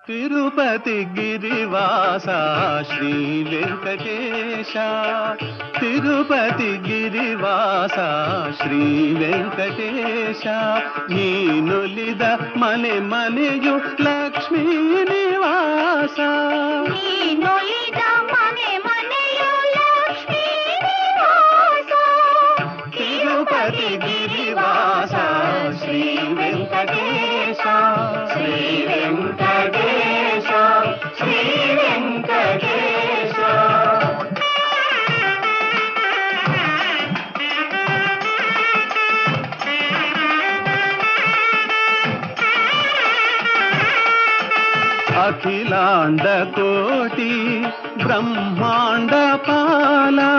తిరుపతి గిరివాస శ్రీ వెంకటేశ, తిరుపతి గిరివాస ಶ್ರೀ ವೆಂಕಟೇಶ, ನೀನುಲಿದ ಮನೆ ಮನೆಯು ಲಕ್ಷ್ಮೀ ನಿವಾಸ, ನೀನುಲಿದ ಮನೆ ಮನೆಯು ಲಕ್ಷ್ಮೀ ನಿವಾಸ, ತಿರುಪತಿ ಗಿರಿವಾಸ ಶ್ರೀ ವೆಂಕಟೇಶ, ಶ್ರೀ ವೆಂಕಟೇಶ, ಶ್ರೀ ವೆಂಕಟೇಶ. అఖిలాండ కోటి బ్రహ్మాండ పాలా